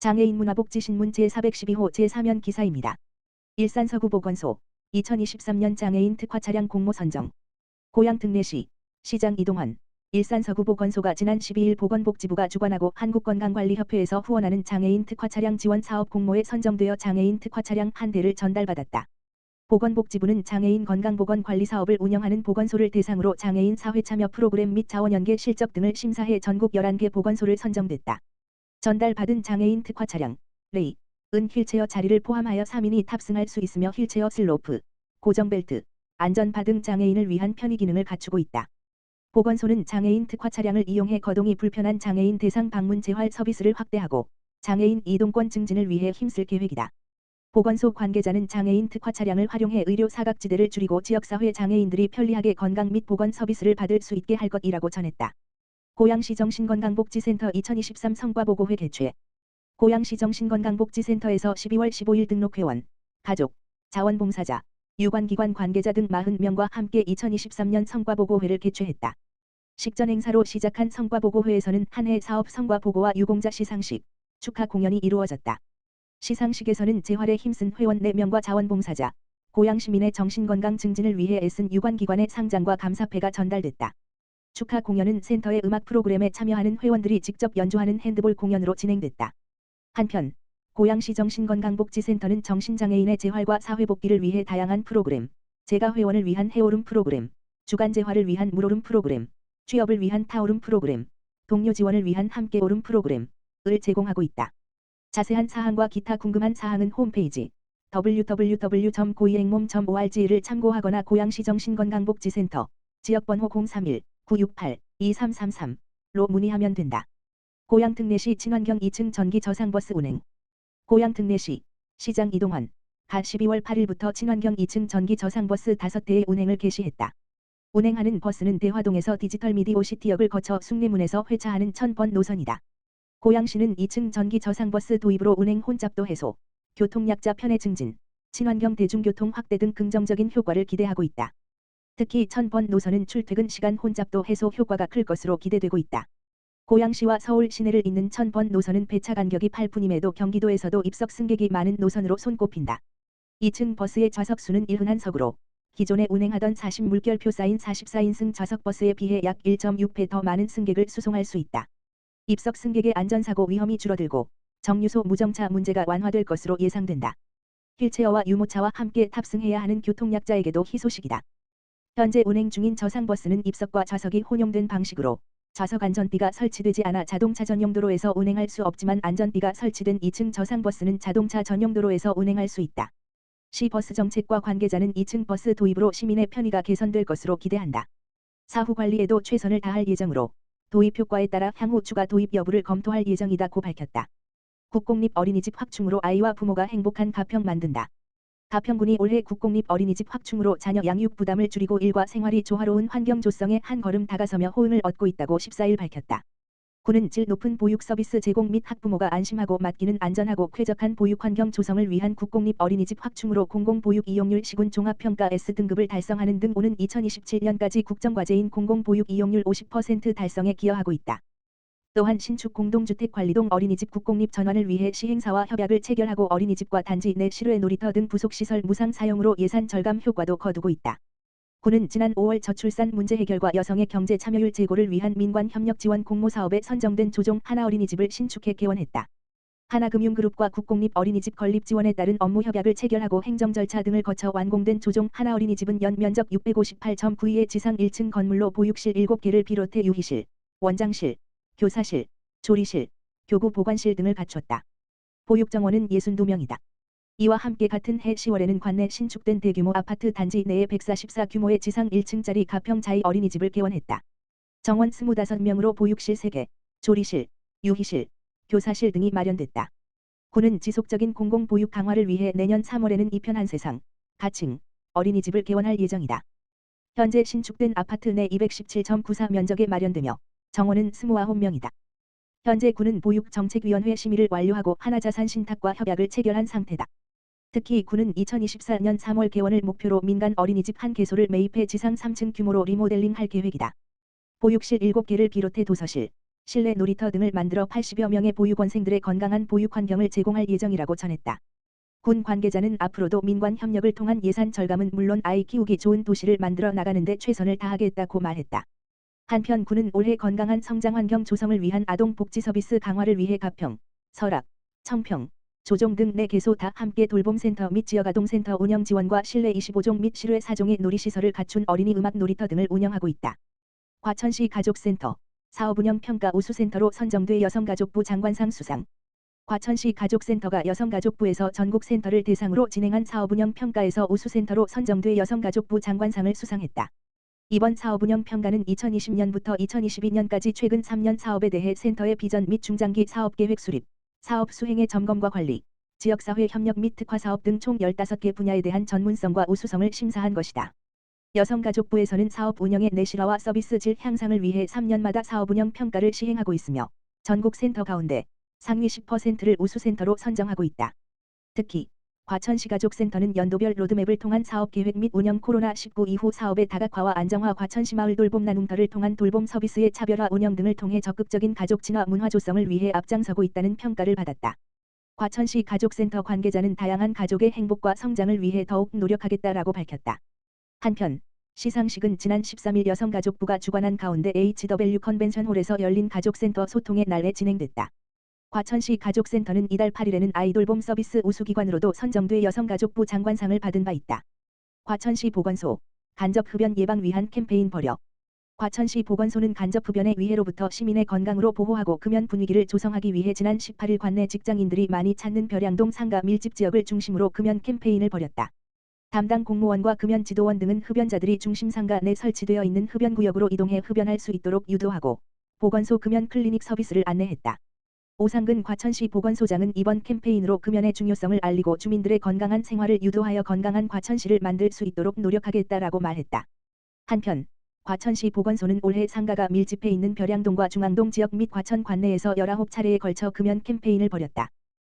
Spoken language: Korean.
장애인 문화복지신문 제412호 제3연 기사입니다. 일산 서구보건소 2023년 장애인 특화 차량 공모 선정. 고양 특례시 시장 이동헌. 일산 서구보건소가 지난 12일 보건복지부가 주관하고 한국건강관리협회에서 후원하는 장애인 특화 차량 지원 사업 공모에 선정되어 장애인 특화 차량 한 대를 전달받았다. 보건복지부는 장애인 건강보건관리 사업을 운영하는 보건소를 대상으로 장애인 사회참여 프로그램 및 자원연계 실적 등을 심사해 전국 11개 보건소를 선정됐다. 전달받은 장애인 특화 차량 레이, 은 휠체어 자리를 포함하여 3인이 탑승할 수 있으며 휠체어 슬로프, 고정벨트, 안전바 등 장애인을 위한 편의 기능을 갖추고 있다. 보건소는 장애인 특화 차량을 이용해 거동이 불편한 장애인 대상 방문 재활 서비스를 확대하고 장애인 이동권 증진을 위해 힘쓸 계획이다. 보건소 관계자는 장애인 특화 차량을 활용해 의료 사각지대를 줄이고 지역사회 장애인들이 편리하게 건강 및 보건 서비스를 받을 수 있게 할 것이라고 전했다. 고양시 정신건강복지센터 2023 성과보고회 개최. 고양시 정신건강복지센터에서 12월 15일 등록회원, 가족, 자원봉사자, 유관기관 관계자 등 40명과 함께 2023년 성과보고회를 개최했다. 식전 행사로 시작한 성과보고회에서는 한 해 사업 성과보고와 유공자 시상식, 축하 공연이 이루어졌다. 시상식에서는 재활에 힘쓴 회원 4명과 자원봉사자, 고양시민의 정신건강 증진을 위해 애쓴 유관기관의 상장과 감사패가 전달됐다. 축하 공연은 센터의 음악 프로그램에 참여하는 회원들이 직접 연주하는 핸드볼 공연으로 진행됐다. 한편 고양시 정신건강복지센터는 정신장애인의 재활과 사회복귀를 위해 다양한 프로그램, 재가회원을 위한 해오름 프로그램, 주간재활을 위한 물오름 프로그램, 취업을 위한 타오름 프로그램, 동료 지원을 위한 함께오름 프로그램을 제공하고 있다. 자세한 사항과 기타 궁금한 사항은 홈페이지 www.고이행몸.org를 참고하거나 고양시 정신건강복지센터 지역번호 031-968-2333로 문의하면 된다. 고양 특례시 친환경 2층 전기 저상버스 운행. 고양 특례시 시장 이동헌. 가 12월 8일부터 친환경 2층 전기 저상버스 5대의 운행을 개시했다. 운행하는 버스는 대화동에서 디지털 미디오시티역을 거쳐 숭례문에서 회차하는 1000번 노선이다. 고양시는 2층 전기 저상버스 도입으로 운행 혼잡도 해소, 교통약자 편의 증진, 친환경 대중교통 확대 등 긍정적인 효과를 기대하고 있다. 특히 1000번 노선은 출퇴근 시간 혼잡도 해소 효과가 클 것으로 기대되고 있다. 고양시와 서울 시내를 잇는 1000번 노선은 배차 간격이 8분임에도 경기도에서도 입석 승객이 많은 노선으로 손꼽힌다. 2층 버스의 좌석수는 1흔한석으로 기존에 운행하던 40물결표 쌓인 44인승 좌석버스에 비해 약 1.6배 더 많은 승객을 수송할 수 있다. 입석 승객의 안전사고 위험이 줄어들고 정류소 무정차 문제가 완화될 것으로 예상된다. 휠체어와 유모차와 함께 탑승해야 하는 교통약자에게도 희소식이다. 현재 운행 중인 저상버스는 입석과 좌석이 혼용된 방식으로 좌석 안전띠가 설치되지 않아 자동차 전용 도로에서 운행할 수 없지만 안전띠가 설치된 2층 저상버스는 자동차 전용 도로에서 운행할 수 있다. 시버스 정책과 관계자는 2층 버스 도입으로 시민의 편의가 개선될 것으로 기대한다. 사후 관리에도 최선을 다할 예정으로 도입 효과에 따라 향후 추가 도입 여부를 검토할 예정이다고 밝혔다. 국공립 어린이집 확충으로 아이와 부모가 행복한 가평 만든다. 가평군이 올해 국공립 어린이집 확충으로 자녀 양육 부담을 줄이고 일과 생활이 조화로운 환경 조성에 한 걸음 다가서며 호응을 얻고 있다고 14일 밝혔다. 군은 질 높은 보육 서비스 제공 및 학부모가 안심하고 맡기는 안전하고 쾌적한 보육 환경 조성을 위한 국공립 어린이집 확충으로 공공보육 이용률 시군 종합평가 S등급을 달성하는 등 오는 2027년까지 국정과제인 공공보육 이용률 50% 달성에 기여하고 있다. 또한 신축 공동주택 관리동 어린이집 국공립 전환을 위해 시행사와 협약을 체결하고 어린이집과 단지 내 실외 놀이터 등 부속시설 무상 사용으로 예산 절감 효과도 거두고 있다. 군은 지난 5월 저출산 문제 해결과 여성의 경제 참여율 제고를 위한 민관 협력 지원 공모 사업에 선정된 조종 하나어린이집을 신축해 개원했다. 하나금융그룹과 국공립 어린이집 건립 지원에 따른 업무 협약을 체결하고 행정 절차 등을 거쳐 완공된 조종 하나어린이집은 연 면적 658.92의 지상 1층 건물로 보육실 7개를 비롯해 유희실, 원장실, 교사실, 조리실, 교구 보관실 등을 갖췄다. 보육 정원은 62명이다. 이와 함께 같은 해 10월에는 관내 신축된 대규모 아파트 단지 내에 144 규모의 지상 1층짜리 가평 자이 어린이집을 개원했다. 정원 25명으로 보육실 3개, 조리실, 유희실, 교사실 등이 마련됐다. 군은 지속적인 공공보육 강화를 위해 내년 3월에는 이편 한세상, 가층, 어린이집을 개원할 예정이다. 현재 신축된 아파트 내 217.94 면적에 마련되며 정원은 29명이다. 현재 군은 보육정책위원회 심의를 완료하고 하나자산 신탁과 협약을 체결한 상태다. 특히 군은 2024년 3월 개원을 목표로 민간 어린이집 1개소를 매입해 지상 3층 규모로 리모델링할 계획이다. 보육실 7개를 비롯해 도서실, 실내 놀이터 등을 만들어 80여 명의 보육원생들의 건강한 보육 환경을 제공할 예정이라고 전했다. 군 관계자는 앞으로도 민관 협력을 통한 예산 절감은 물론 아이 키우기 좋은 도시를 만들어 나가는 데 최선을 다하겠다고 말했다. 한편 군은 올해 건강한 성장 환경 조성을 위한 아동 복지 서비스 강화를 위해 가평, 설악, 청평, 조종 등 4개소 다 함께 돌봄센터 및 지역아동센터 운영 지원과 실내 25종 및 실외 4종의 놀이시설을 갖춘 어린이 음악 놀이터 등을 운영하고 있다. 과천시 가족센터, 사업운영 평가 우수센터로 선정돼 여성가족부 장관상 수상. 과천시 가족센터가 여성가족부에서 전국센터를 대상으로 진행한 사업운영 평가에서 우수센터로 선정돼 여성가족부 장관상을 수상했다. 이번 사업운영 평가는 2020년부터 2022년까지 최근 3년 사업에 대해 센터의 비전 및 중장기 사업계획 수립, 사업 수행의 점검과 관리, 지역사회 협력 및 특화사업 등 총 15개 분야에 대한 전문성과 우수성을 심사한 것이다. 여성가족부에서는 사업 운영의 내실화와 서비스 질 향상을 위해 3년마다 사업운영 평가를 시행하고 있으며 전국센터 가운데 상위 10%를 우수센터로 선정하고 있다. 특히 과천시 가족센터는 연도별 로드맵을 통한 사업계획 및 운영 코로나19 이후 사업의 다각화와 안정화 과천시 마을 돌봄 나눔터를 통한 돌봄 서비스의 차별화 운영 등을 통해 적극적인 가족 친화 문화 조성을 위해 앞장서고 있다는 평가를 받았다. 과천시 가족센터 관계자는 다양한 가족의 행복과 성장을 위해 더욱 노력하겠다라고 밝혔다. 한편 시상식은 지난 13일 여성가족부가 주관한 가운데 HW 컨벤션홀에서 열린 가족센터 소통의 날에 진행됐다. 과천시 가족센터는 이달 8일에는 아이돌봄 서비스 우수기관으로도 선정돼 여성가족부 장관상을 받은 바 있다. 과천시 보건소, 간접흡연 예방 위한 캠페인 벌여. 과천시 보건소는 간접흡연의 위해로부터 시민의 건강으로 보호하고 금연 분위기를 조성하기 위해 지난 18일 관내 직장인들이 많이 찾는 벼량동 상가 밀집 지역을 중심으로 금연 캠페인을 벌였다. 담당 공무원과 금연 지도원 등은 흡연자들이 중심 상가 내 설치되어 있는 흡연구역으로 이동해 흡연할 수 있도록 유도하고 보건소 금연 클리닉 서비스를 안내했다. 오상근 과천시 보건소장은 이번 캠페인으로 금연의 중요성을 알리고 주민들의 건강한 생활을 유도하여 건강한 과천시를 만들 수 있도록 노력하겠다라고 말했다. 한편 과천시 보건소는 올해 상가가 밀집해 있는 벼량동과 중앙동 지역 및 과천 관내에서 19차례에 걸쳐 금연 캠페인을 벌였다.